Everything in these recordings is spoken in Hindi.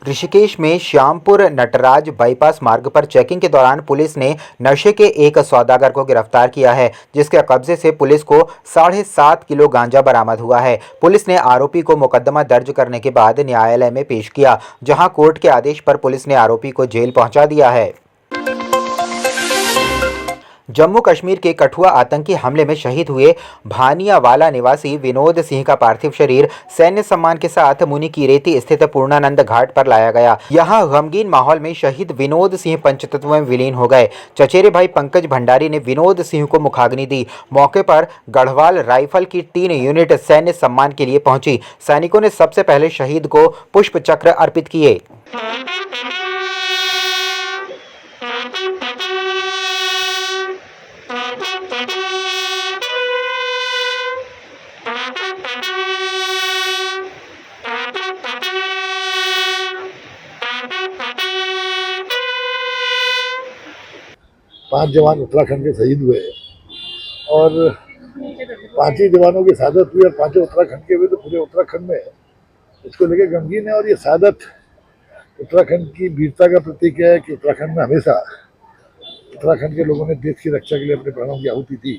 ऋषिकेश में श्यामपुर नटराज बाईपास मार्ग पर चेकिंग के दौरान पुलिस ने नशे के एक सौदागर को गिरफ्तार किया है, जिसके कब्जे से पुलिस को 7.5 किलो गांजा बरामद हुआ है। पुलिस ने आरोपी को मुकदमा दर्ज करने के बाद न्यायालय में पेश किया, जहां कोर्ट के आदेश पर पुलिस ने आरोपी को जेल पहुंचा दिया है। जम्मू कश्मीर के कठुआ आतंकी हमले में शहीद हुए भानियावाला निवासी विनोद सिंह का पार्थिव शरीर सैन्य सम्मान के साथ मुनिकीरेती स्थित पूर्णानंद घाट पर लाया गया। यहां गमगीन माहौल में शहीद विनोद सिंह पंचतत्व में विलीन हो गए। चचेरे भाई पंकज भंडारी ने विनोद सिंह को मुखाग्नि दी। मौके पर गढ़वाल राइफल की 3 यूनिट सैन्य सम्मान के लिए पहुंची। सैनिकों ने सबसे पहले शहीद को पुष्प चक्र अर्पित किए। 5 जवान उत्तराखंड के शहीद हुए और 5 ही जवानों की शहादत हुई और 5 उत्तराखंड के हुए, तो पूरे उत्तराखंड में इसको लेकर गमगीन है। और ये शहादत उत्तराखंड की वीरता का प्रतीक है कि उत्तराखंड में हमेशा उत्तराखंड के लोगों ने देश की रक्षा के लिए अपने प्राणों की आहुति दी।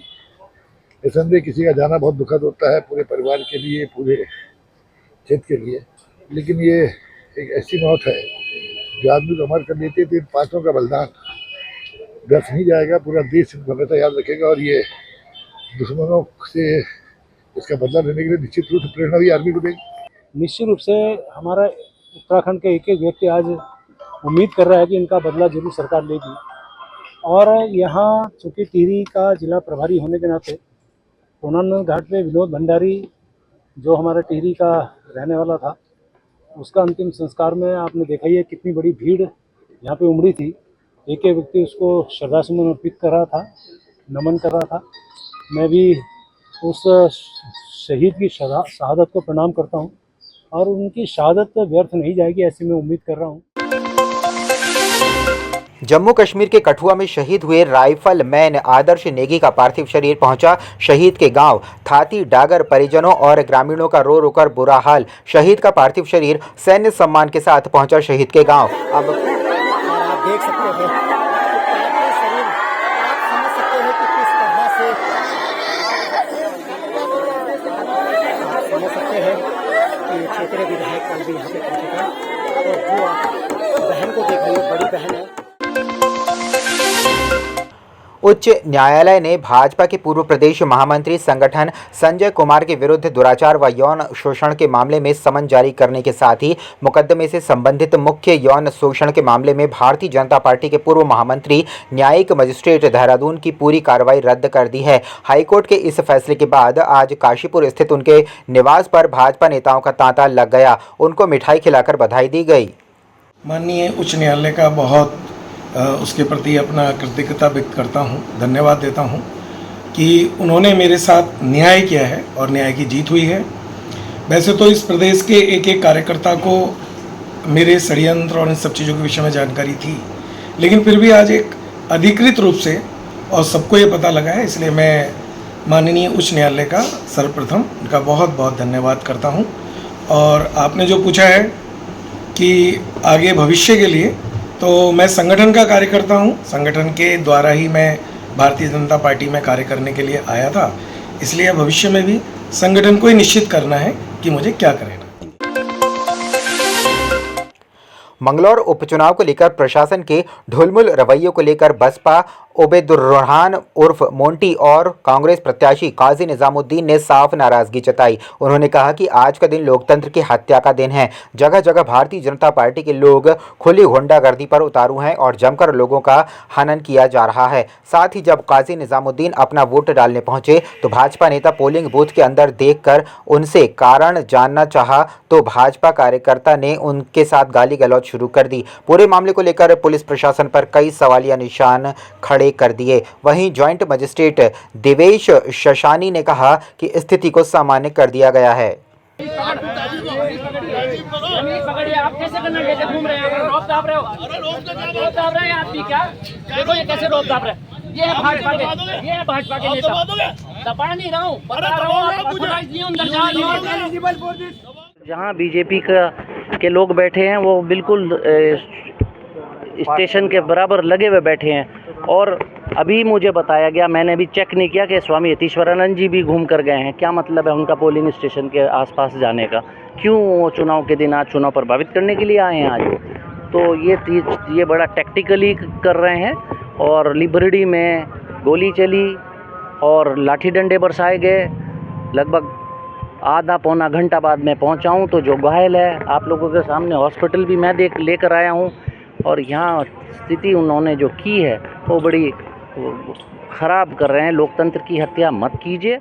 निसंदेह किसी का जाना बहुत दुखद होता है, पूरे परिवार के लिए, पूरे क्षेत्र के लिए, लेकिन ये एक ऐसी मौत है जो आदमी को अमर कर देती है। तो इन 5 का बलिदान व्यर्थ नहीं जाएगा, पूरा देश इनको हमेशा याद रखेगा और ये दुश्मनों से इसका बदला लेने के लिए निश्चित रूप से प्रेरणा भी आर्मी को देगी। निश्चित रूप से हमारा उत्तराखंड के एक व्यक्ति आज उम्मीद कर रहा है कि इनका बदला जरूर सरकार लेगी। और यहाँ चूँकि टिहरी का जिला प्रभारी होने के नाते पूर्णानंद घाट पे विनोद भंडारी जो हमारा टिहरी का रहने वाला था, उसका अंतिम संस्कार में आपने देखा ही है कितनी बड़ी भीड़ यहाँ पे उमड़ी थी। एक व्यक्ति उसको श्रद्धासुमन अर्पित कर रहा था, नमन कर रहा था। मैं भी उस शहीद की शहादत को प्रणाम करता हूँ और उनकी शहादत व्यर्थ नहीं जाएगी, ऐसी मैं उम्मीद कर रहा हूँ। जम्मू कश्मीर के कठुआ में शहीद हुए राइफल मैन आदर्श नेगी का पार्थिव शरीर पहुंचा शहीद के गांव। थाती डागर परिजनों और ग्रामीणों का रो रोकर बुरा हाल। शहीद का पार्थिव शरीर सैन्य सम्मान के साथ पहुंचा शहीद के गांव। अब आप देख सकते हैं शरीर, आप समझ सकते हैं कि किस तरह से आप समझ सकते हैं कि क्षेत्रीय विधायक कल भी यहाँ पे पहुँचे थे और जो आप बहन को देख रही है, बड़ी बहन है। उच्च न्यायालय ने भाजपा के पूर्व प्रदेश महामंत्री संगठन संजय कुमार के विरुद्ध दुराचार व यौन शोषण के मामले में समन जारी करने के साथ ही मुकदमे से संबंधित मुख्य यौन शोषण के मामले में भारतीय जनता पार्टी के पूर्व महामंत्री न्यायिक मजिस्ट्रेट देहरादून की पूरी कार्रवाई रद्द कर दी है। हाईकोर्ट के इस फैसले के बाद आज काशीपुर स्थित उनके निवास पर भाजपा नेताओं का तांता लग गया। उनको मिठाई खिलाकर बधाई दी गई। माननीय उच्च न्यायालय का बहुत उसके प्रति अपना कृतज्ञता व्यक्त करता हूँ, धन्यवाद देता हूँ कि उन्होंने मेरे साथ न्याय किया है और न्याय की जीत हुई है। वैसे तो इस प्रदेश के एक एक कार्यकर्ता को मेरे षड्यंत्र और इन सब चीज़ों के विषय में जानकारी थी, लेकिन फिर भी आज एक अधिकृत रूप से और सबको ये पता लगा है, इसलिए मैं माननीय उच्च न्यायालय का सर्वप्रथम उनका बहुत बहुत धन्यवाद करता हूँ। और आपने जो पूछा है कि आगे भविष्य के लिए, तो मैं संगठन का कार्य करता हूँ। संगठन के द्वारा ही मैं भारतीय जनता पार्टी में कार्य करने के लिए आया था, इसलिए भविष्य में भी संगठन को ही निश्चित करना है कि मुझे क्या करना। मंगलौर उपचुनाव को लेकर प्रशासन के ढुलमुल रवैये को लेकर बसपा उबैदुर्रहमान उर्फ मोंटी और कांग्रेस प्रत्याशी काजी निजामुद्दीन ने साफ नाराजगी जताई। उन्होंने कहा कि आज का दिन लोकतंत्र की हत्या का दिन है। जगह जगह भारतीय जनता पार्टी के लोग खुली गुंडागर्दी पर उतारू हैं और जमकर लोगों का हनन किया जा रहा है। साथ ही जब काजी निजामुद्दीन अपना वोट डालने पहुंचे तो भाजपा नेता पोलिंग बूथ के अंदर देखकर उनसे कारण जानना चाहा तो भाजपा कार्यकर्ता ने उनके साथ गाली गलौज शुरू कर दी। पूरे मामले को लेकर पुलिस प्रशासन पर कई सवालिया निशान खड़े कर दिए। वहीं जॉइंट मजिस्ट्रेट देवेश शशानी ने कहा कि स्थिति को सामान्य कर दिया गया है। आप कैसे करना कैसे घूम रहे हैं? रोक दाब रहे हो, रोक दाब रहे हैं आप भी क्या? देखो ये कैसे रोक दाब रहे हैं। ये है भाजपा के नेता। दबा नहीं रहा हूँ, बता रहा हूँ। जहाँ बीजेपी का के लोग बैठे हैं वो बिल्कुल स्टेशन के बराबर लगे हुए बैठे हैं। और अभी मुझे बताया गया, मैंने अभी चेक नहीं किया, कि स्वामी यतीश्वरानंद जी भी घूम कर गए हैं। क्या मतलब है उनका पोलिंग स्टेशन के आसपास जाने का? क्यों वो चुनाव के दिन आज चुनाव प्रभावित करने के लिए आए हैं आज? तो ये बड़ा टैक्टिकली कर रहे हैं। और लिबर्टी में गोली चली और लाठी डंडे बरसाए गए। लगभग आधा पौना घंटा बाद मैं पहुंचा हूं, तो जो घायल है आप लोगों के सामने हॉस्पिटल भी मैं लेकर आया हूं। और यहाँ स्थिति उन्होंने जो की है वो बड़ी ख़राब कर रहे हैं। लोकतंत्र की हत्या मत कीजिए।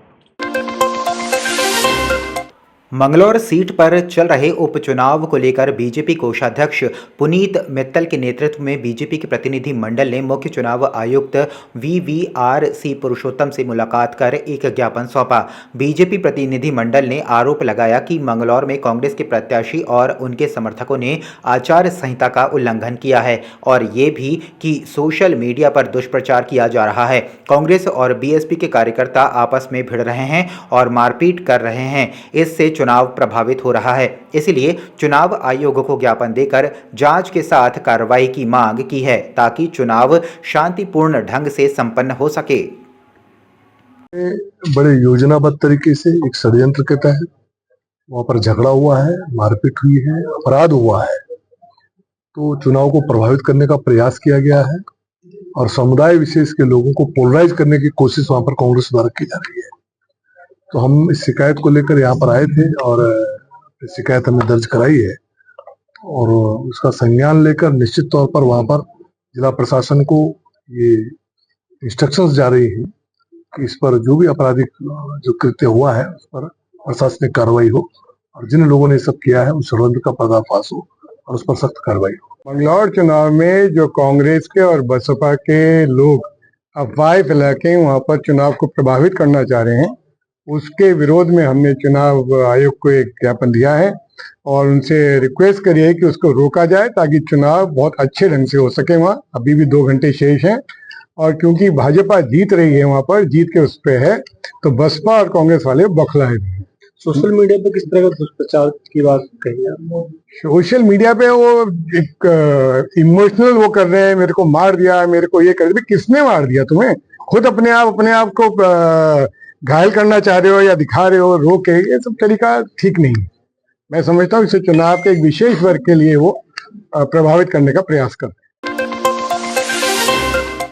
मंगलौर सीट पर चल रहे उपचुनाव को लेकर बीजेपी कोषाध्यक्ष पुनीत मित्तल के नेतृत्व में बीजेपी के प्रतिनिधि मंडल ने मुख्य चुनाव आयुक्त वीवीआर.सी. पुरुषोत्तम से मुलाकात कर एक ज्ञापन सौंपा। बीजेपी प्रतिनिधि मंडल ने आरोप लगाया कि मंगलौर में कांग्रेस के प्रत्याशी और उनके समर्थकों ने आचार संहिता का उल्लंघन किया है और ये भी कि सोशल मीडिया पर दुष्प्रचार किया जा रहा है। कांग्रेस और बीएसपी के कार्यकर्ता आपस में भिड़ रहे हैं और मारपीट कर रहे हैं। इससे चुनाव प्रभावित हो रहा है। इसलिए चुनाव आयोग को ज्ञापन देकर जांच के साथ कार्रवाई की मांग की है ताकि चुनाव शांतिपूर्ण ढंग से संपन्न हो सके। बड़े योजनाबद्ध तरीके से एक षड्यंत्र के तहत वहां पर झगड़ा हुआ है, मारपीट हुई है, अपराध हुआ है, तो चुनाव को प्रभावित करने का प्रयास किया गया है और समुदाय विशेष के लोगों को पोलराइज करने की कोशिश वहां पर कांग्रेस द्वारा की जा रही है। तो हम इस शिकायत को लेकर यहाँ पर आए थे और शिकायत हमने दर्ज कराई है और उसका संज्ञान लेकर निश्चित तौर पर वहां पर जिला प्रशासन को ये इंस्ट्रक्शंस जा रही हैं कि इस पर जो भी आपराधिक जो कृत्य हुआ है उस पर प्रशासनिक कार्रवाई हो और जिन लोगों ने सब किया है उस षड्यंत्र का पर्दाफाश हो और उस पर सख्त कार्रवाई हो। मंगलौर चुनाव में जो कांग्रेस के और बसपा के लोग अफवाहें फैला के वहां पर चुनाव को प्रभावित करना चाह रहे हैं, उसके विरोध में हमने चुनाव आयोग को एक ज्ञापन दिया है और उनसे रिक्वेस्ट करी है कि उसको रोका जाए ताकि चुनाव बहुत अच्छे ढंग से हो सके। वहाँ अभी भी 2 घंटे शेष हैं और क्योंकि भाजपा जीत रही है, वहां पर जीत के उस पे है, तो बसपा और कांग्रेस वाले बौखलाए हैं। सोशल मीडिया पे किस तरह का दुष्प्रचार की बात कही है? सोशल मीडिया पे वो एक इमोशनल वो कर रहे हैं, मेरे को मार दिया, मेरे को ये कर दिया। किसने मार दिया तुम्हें? खुद अपने आप को घायल करना चाह रहे हो या दिखा रहे हो रो के, ये सब तरीका ठीक नहीं है। मैं समझता हूँ इसे चुनाव के एक विशेष वर्ग के लिए वो प्रभावित करने का प्रयास करते हैं।